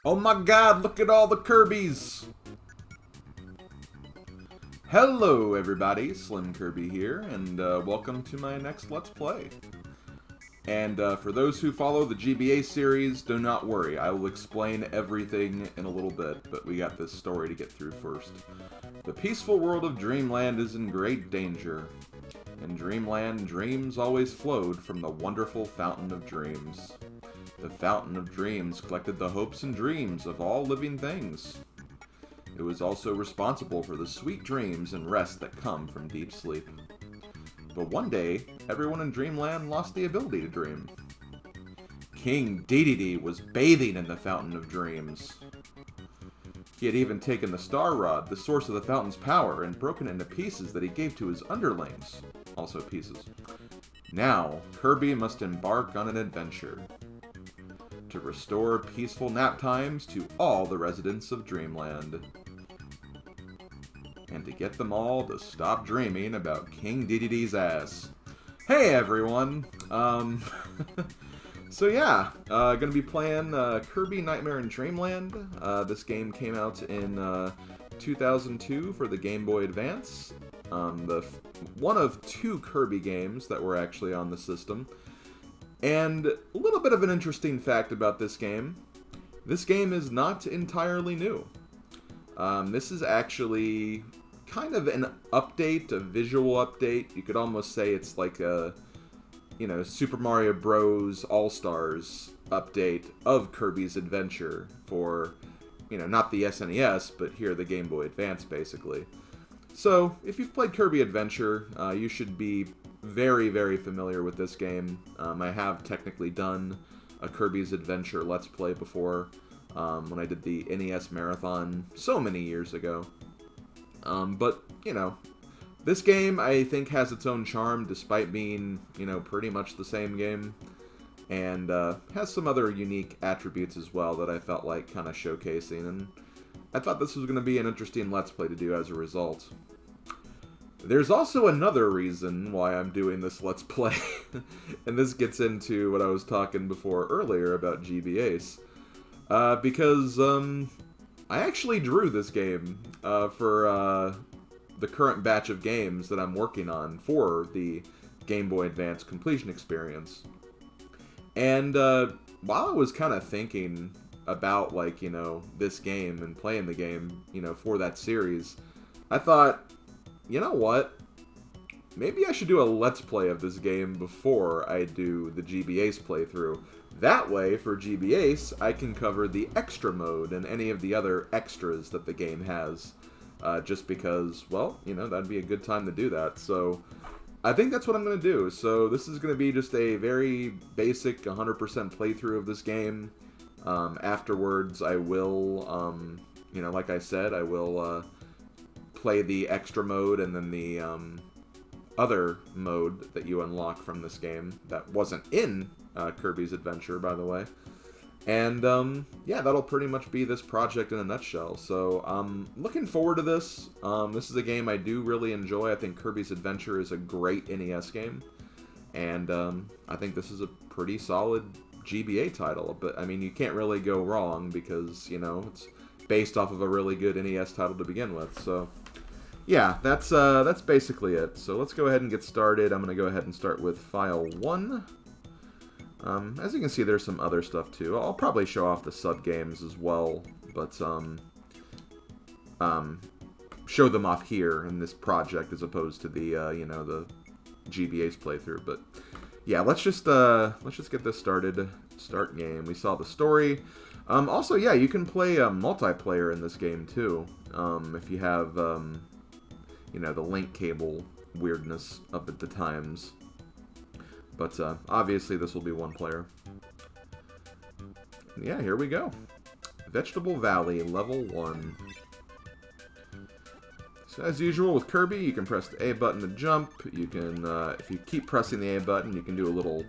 Oh my god, look at all the Kirbys! Hello everybody, SlimKirby here, and welcome to my next Let's Play. And for those who follow the GBACE series, do not worry, I will explain everything in a little bit, but we got this story to get through first. The peaceful world of Dreamland is in great danger. In Dreamland, dreams always flowed from the wonderful Fountain of Dreams. The Fountain of Dreams collected the hopes and dreams of all living things. It was also responsible for the sweet dreams and rest that come from deep sleep. But one day, everyone in Dreamland lost the ability to dream. King Dedede was bathing in the Fountain of Dreams. He had even taken the Star Rod, the source of the fountain's power, and broken it into pieces that he gave to his underlings. Also pieces. Now, Kirby must embark on an adventure to restore peaceful nap times to all the residents of Dreamland. And to get them all to stop dreaming about King Dedede's ass. Hey everyone! So yeah, gonna be playing Kirby Nightmare in Dreamland. This game came out in 2002 for the Game Boy Advance. One of two Kirby games that were actually on the system. And a little bit of an interesting fact about this game is not entirely new. This is actually kind of an update, a visual update. You could almost say it's like a, Super Mario Bros. All-Stars update of Kirby's Adventure for, not the SNES, but here the Game Boy Advance, basically. So, if you've played Kirby Adventure, you should be very, very familiar with this game. I have technically done a Kirby's Adventure Let's Play before, when I did the NES Marathon so many years ago. But, this game, I think, has its own charm, despite being, pretty much the same game. And has some other unique attributes as well that I felt like kind of showcasing. And I thought this was going to be an interesting Let's Play to do as a result. There's also another reason why I'm doing this Let's Play. And this gets into what I was talking before earlier about GBACE. Because I actually drew this game for the current batch of games that I'm working on for the Game Boy Advance completion experience. And while I was kind of thinking about, this game and playing the game, for that series, I thought, you know what? Maybe I should do a Let's Play of this game before I do the GBACE playthrough. That way, for GBACE, I can cover the extra mode and any of the other extras that the game has. Just because, well, that'd be a good time to do that. So, I think that's what I'm going to do. So, this is going to be just a very basic 100% playthrough of this game. Afterwards, I will, like I said, I will play the extra mode and then the other mode that you unlock from this game that wasn't in Kirby's Adventure, by the way. And, yeah, that'll pretty much be this project in a nutshell. So, I'm looking forward to this. This is a game I do really enjoy. I think Kirby's Adventure is a great NES game. And, I think this is a pretty solid GBA title. But, I mean, you can't really go wrong because, it's based off of a really good NES title to begin with. So, yeah, that's basically it. So, let's go ahead and get started. I'm going to go ahead and start with File 1. As you can see, there's some other stuff too. I'll probably show off the sub-games as well, but show them off here in this project as opposed to the, the GBA's playthrough. But yeah, let's just get this started. Start game. We saw the story. Also, yeah, you can play multiplayer in this game too. If you have, the link cable weirdness of the times. But obviously this will be one player. Yeah, here we go. Vegetable Valley, level 1. So as usual with Kirby, you can press the A button to jump. You can, if you keep pressing the A button, you can do a little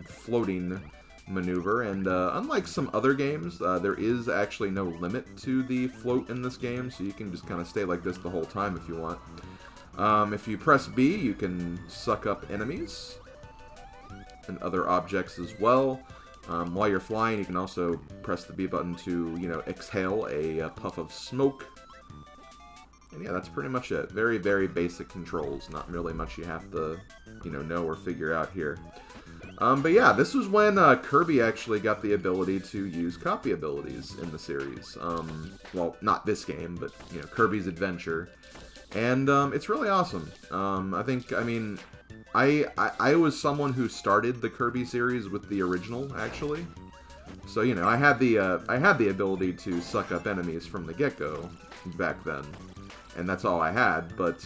floating maneuver. And unlike some other games, there is actually no limit to the float in this game, so you can just kind of stay like this the whole time if you want. If you press B, you can suck up enemies and other objects as well. While you're flying, you can also press the B button to, you know, exhale a puff of smoke. And yeah, that's pretty much it. Very, very basic controls. Not really much you have to, you know or figure out here. But yeah, this was when Kirby actually got the ability to use copy abilities in the series. Well, not this game, but, you know, Kirby's Adventure. And it's really awesome. I was someone who started the Kirby series with the original, actually. So, you know, I had the ability to suck up enemies from the get-go back then. And that's all I had, but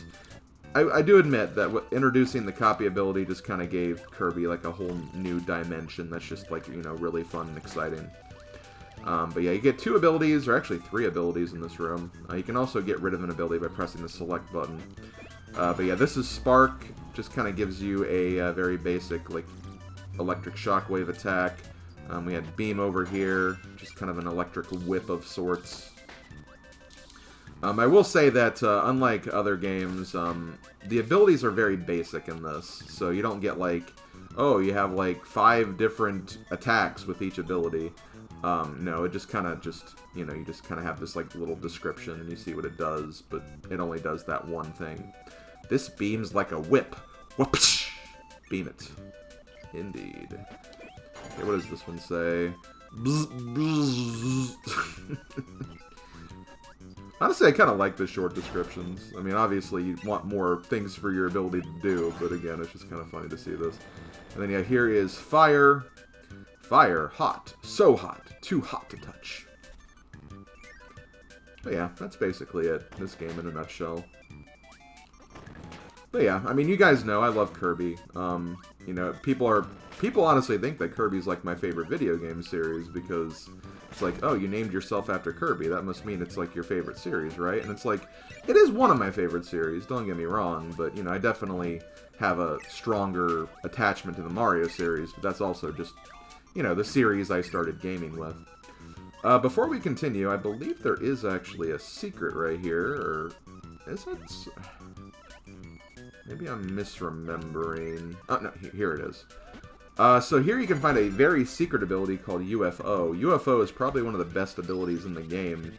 I do admit that introducing the copy ability just kind of gave Kirby, like, a whole new dimension that's just, like, you know, really fun and exciting. But yeah, you get 2 abilities, or actually 3 abilities in this room. You can also get rid of an ability by pressing the select button. But yeah, this is Spark. Just kind of gives you a very basic, like, electric shockwave attack. We had Beam over here, just kind of an electric whip of sorts. I will say that, unlike other games, the abilities are very basic in this. So you don't get, like, oh, you have, like, 5 different attacks with each ability. No, it just kind of you know, you just kind of have this, like, little description and you see what it does, but it only does that one thing. This beams like a whip. Whoopsh! Beam it. Indeed. Okay, what does this one say? Bzz, bzz. Honestly, I kind of like the short descriptions. I mean, obviously, you want more things for your ability to do, but again, it's just kind of funny to see this. And then, yeah, here is Fire. Fire, hot. So hot. Too hot to touch. But yeah, that's basically it. This game in a nutshell. But yeah, I mean, you guys know I love Kirby. You know, people honestly think that Kirby's like my favorite video game series because it's like, oh, you named yourself after Kirby. That must mean it's like your favorite series, right? And it's like, it is one of my favorite series, don't get me wrong, but, you know, I definitely have a stronger attachment to the Mario series, but that's also just, you know, the series I started gaming with. Before we continue, I believe there is actually a secret right here, or is it? Maybe I'm misremembering. Oh, no, here it is. So here you can find a very secret ability called UFO. UFO is probably one of the best abilities in the game,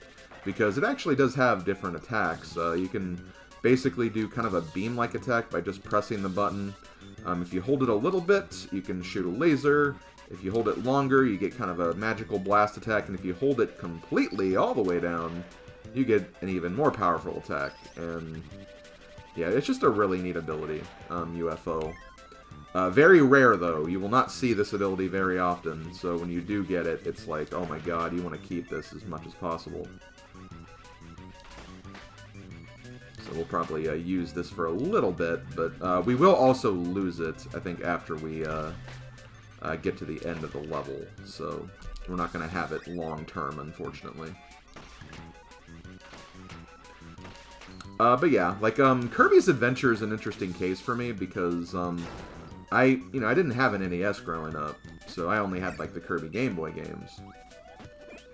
because it actually does have different attacks. You can basically do kind of a beam-like attack by just pressing the button. If you hold it a little bit, you can shoot a laser. If you hold it longer, you get kind of a magical blast attack. And if you hold it completely all the way down, you get an even more powerful attack. And yeah, it's just a really neat ability, UFO. Very rare, though. You will not see this ability very often, so when you do get it, it's like, oh my god, you want to keep this as much as possible. So we'll probably use this for a little bit, but we will also lose it, I think, after we get to the end of the level, so we're not going to have it long-term, unfortunately. But yeah, like, Kirby's Adventure is an interesting case for me because, I didn't have an NES growing up, so I only had, like, the Kirby Game Boy games.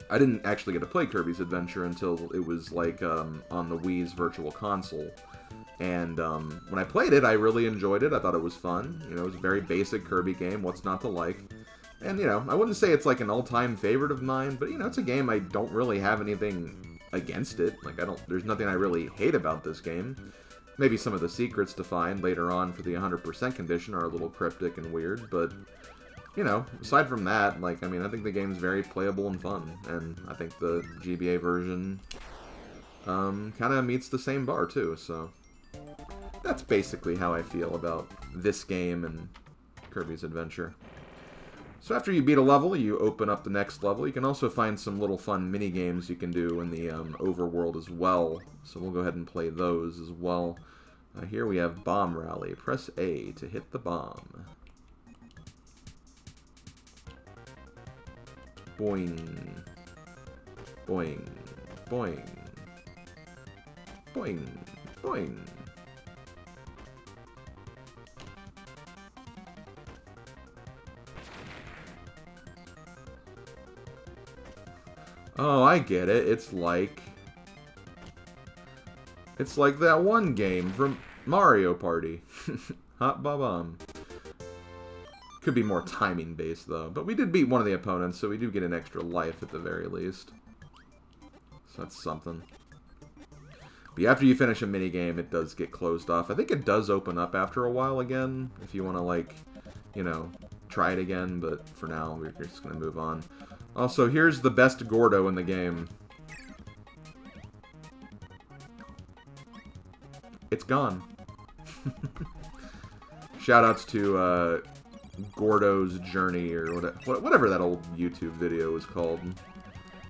I didn't actually get to play Kirby's Adventure until it was, like, on the Wii's Virtual Console. And, when I played it, I really enjoyed it. I thought it was fun. You know, it was a very basic Kirby game. What's not to like? And, you know, I wouldn't say it's, like, an all-time favorite of mine, but, you know, it's a game I don't really have anything against it. Like, there's nothing I really hate about this game. Maybe some of the secrets to find later on for the 100% condition are a little cryptic and weird, but, you know, aside from that, like, I mean, I think the game's very playable and fun, and I think the GBA version, kind of meets the same bar, too, so that's basically how I feel about this game and Kirby's Adventure. So after you beat a level, you open up the next level. You can also find some little fun mini-games you can do in the overworld as well. So we'll go ahead and play those as well. Here we have Bomb Rally. Press A to hit the bomb. Boing. Boing. Boing. Boing. Boing. Oh, I get it. It's like that one game from Mario Party. Hot Ba-Bomb. Could be more timing based though. But we did beat one of the opponents, so we do get an extra life at the very least. So that's something. But after you finish a minigame, it does get closed off. I think it does open up after a while again, if you want to, like, you know, try it again. But for now, we're just going to move on. Also, here's the best Gordo in the game. It's gone. Shoutouts to Gordo's Journey, or whatever that old YouTube video was called.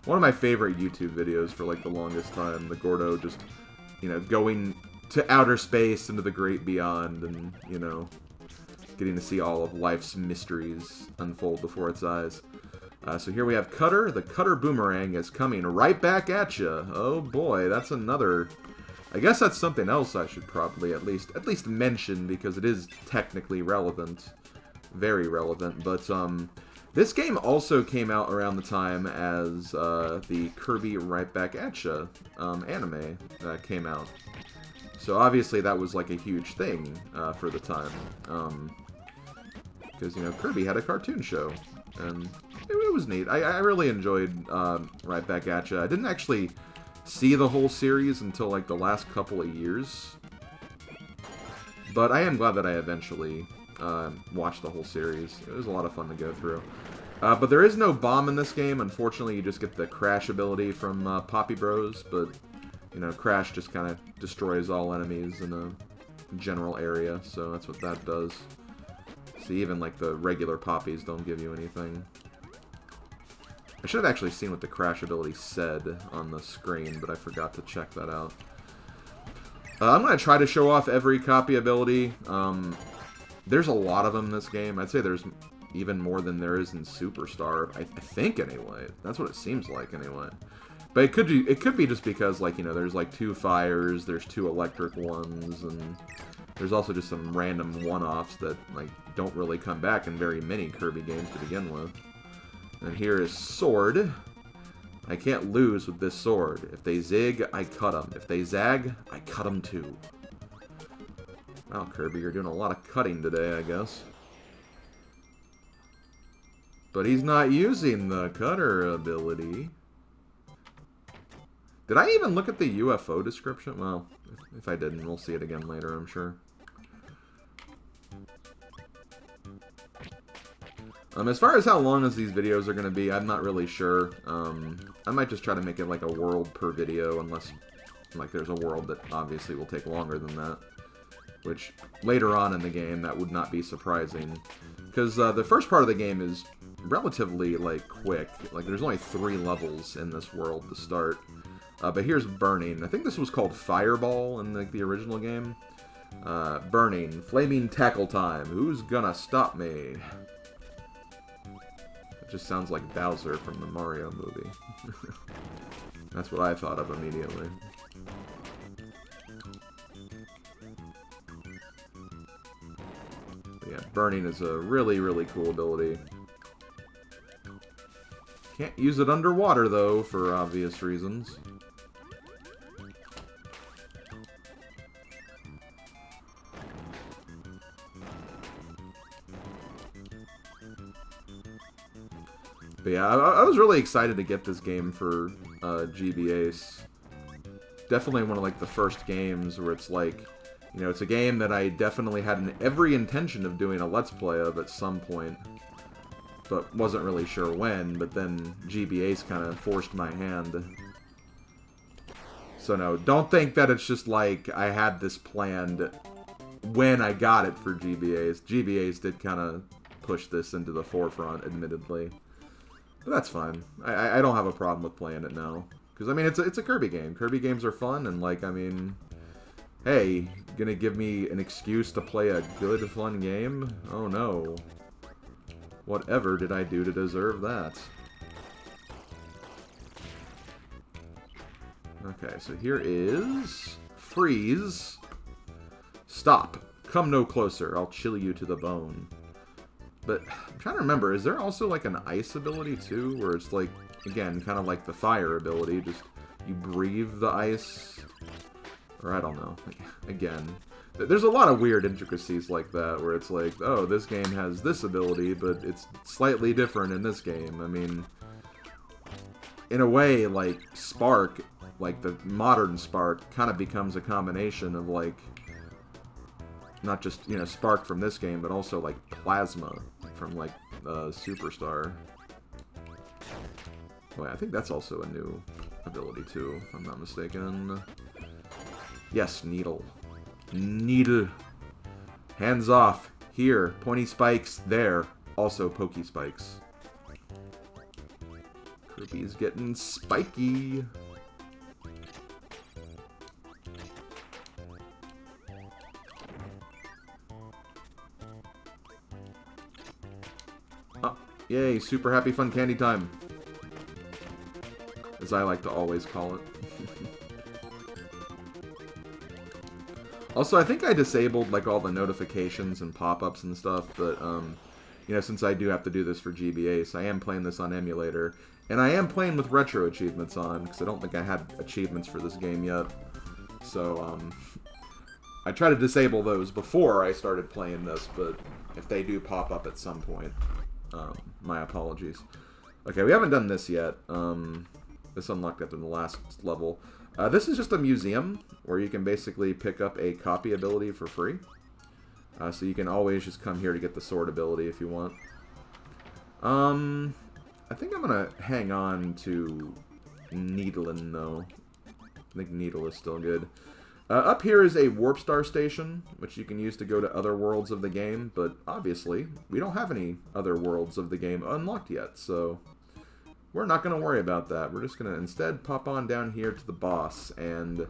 One of my favorite YouTube videos for, like, the longest time. The Gordo just, you know, going to outer space into the great beyond and, you know, getting to see all of life's mysteries unfold before its eyes. So here we have Cutter. The Cutter Boomerang is coming right back at you. Oh boy, that's another... I guess that's something else I should probably at least mention, because it is technically relevant. Very relevant, but, this game also came out around the time as the Kirby Right Back At Ya anime came out. So obviously that was like a huge thing for the time. Because, you know, Kirby had a cartoon show. And it was neat. I really enjoyed Right Back At Ya. I didn't actually see the whole series until like the last couple of years. But I am glad that I eventually watched the whole series. It was a lot of fun to go through. But there is no bomb in this game. Unfortunately, you just get the Crash ability from Poppy Bros. But, you know, Crash just kind of destroys all enemies in a general area. So that's what that does. See, even, like, the regular Poppies don't give you anything. I should have actually seen what the Crash ability said on the screen, but I forgot to check that out. I'm going to try to show off every copy ability. There's a lot of them in this game. I'd say there's even more than there is in Superstar. I think, anyway. That's what it seems like, anyway. But it could be just because, like, you know, there's, like, 2 fires, there's 2 electric ones, and there's also just some random one-offs that, like, don't really come back in very many Kirby games to begin with. And here is Sword. I can't lose with this sword. If they zig, I cut them. If they zag, I cut them too. Wow, Kirby, you're doing a lot of cutting today, I guess. But he's not using the cutter ability. Did I even look at the UFO description? Well, if I didn't, we'll see it again later, I'm sure. As far as how long as these videos are going to be, I'm not really sure. I might just try to make it like a world per video, unless like there's a world that obviously will take longer than that. Which, later on in the game, that would not be surprising. Because the first part of the game is relatively, like, quick. Like, there's only 3 levels in this world to start. But here's Burning. I think this was called Fireball in the original game. Burning. Flaming Tackle Time. Who's gonna stop me? It just sounds like Bowser from the Mario movie. That's what I thought of immediately. But yeah, Burning is a really, really cool ability. Can't use it underwater, though, for obvious reasons. But yeah, I was really excited to get this game for GBACE. Definitely one of like the first games where it's like, you know, it's a game that I definitely had every intention of doing a Let's Play of at some point, but wasn't really sure when, but then GBACE kind of forced my hand. So no, don't think that it's just like I had this planned when I got it for GBACE. GBACE did kind of push this into the forefront, admittedly. But that's fine. I don't have a problem with playing it now. Because, I mean, it's a Kirby game. Kirby games are fun, and, like, I mean... Hey, gonna give me an excuse to play a good, fun game? Oh, no. Whatever did I do to deserve that? Okay, so here is... Freeze. Stop. Come no closer. I'll chill you to the bone. But I'm trying to remember, is there also like an ice ability too? Where it's like, again, kind of like the fire ability, just you breathe the ice Or I don't know. Like, again, there's a lot of weird intricacies like that, where it's like, oh, this game has this ability, but it's slightly different in this game. I mean, in a way, like, Spark, like the modern Spark, kind of becomes a combination of, like, not just, you know, Spark from this game, but also, like, Plasma from, like, Superstar. Wait, I think that's also a new ability, too, if I'm not mistaken. Yes, Needle. Needle. Hands off. Here. Pointy spikes. There. Also pokey spikes. Kirby's getting spiky. Oh, yay, super happy fun candy time. As I like to always call it. Also, I think I disabled, like, all the notifications and pop-ups and stuff, but, you know, since I do have to do this for GBACE, I am playing this on emulator, and I am playing with retro achievements on, because I don't think I had achievements for this game yet. So, I try to disable those before I started playing this, but if they do pop up at some point, my apologies. Okay, we haven't done this yet. This unlocked after the last level. This is just a museum where you can basically pick up a copy ability for free. So you can always just come here to get the sword ability if you want. I think I'm going to hang on to Needlin', though. I think Needle is still good. Up here is a Warp Star Station, which you can use to go to other worlds of the game, but obviously, we don't have any other worlds of the game unlocked yet, so we're not going to worry about that. We're just going to instead pop on down here to the boss, and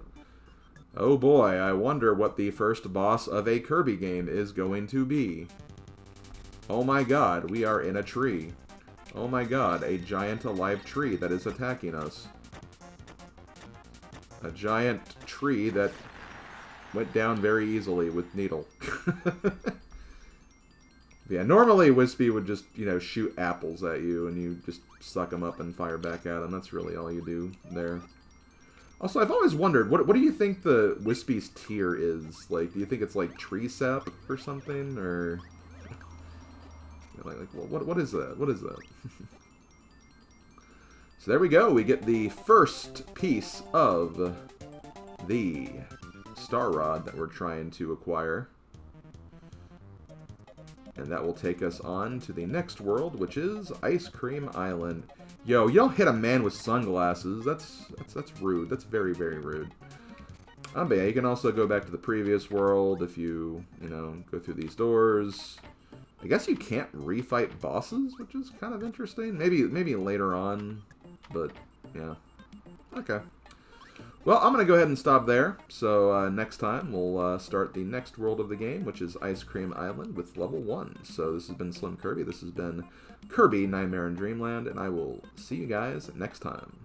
oh boy, I wonder what the first boss of a Kirby game is going to be. Oh my god, we are in a tree. Oh my god, a giant alive tree that is attacking us. A giant tree that went down very easily with Needle. Yeah, normally Wispy would just, you know, shoot apples at you and you just suck them up and fire back at them. That's really all you do there. Also, I've always wondered, what do you think the Wispy's tier is? Like, do you think it's like tree sap or something? Or, you know, like what is that? What is that? So there we go. We get the first piece of the Star Rod that we're trying to acquire. And that will take us on to the next world, which is Ice Cream Island. Yo, you don't hit a man with sunglasses. That's rude. That's very, very rude. But yeah, you can also go back to the previous world if you know, go through these doors. I guess you can't refight bosses, which is kind of interesting. Maybe later on, but yeah. Okay. Well, I'm going to go ahead and stop there. So next time, we'll start the next world of the game, which is Ice Cream Island with level 1. So this has been SlimKirby. This has been Kirby Nightmare in Dreamland, and I will see you guys next time.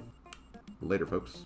Later, folks.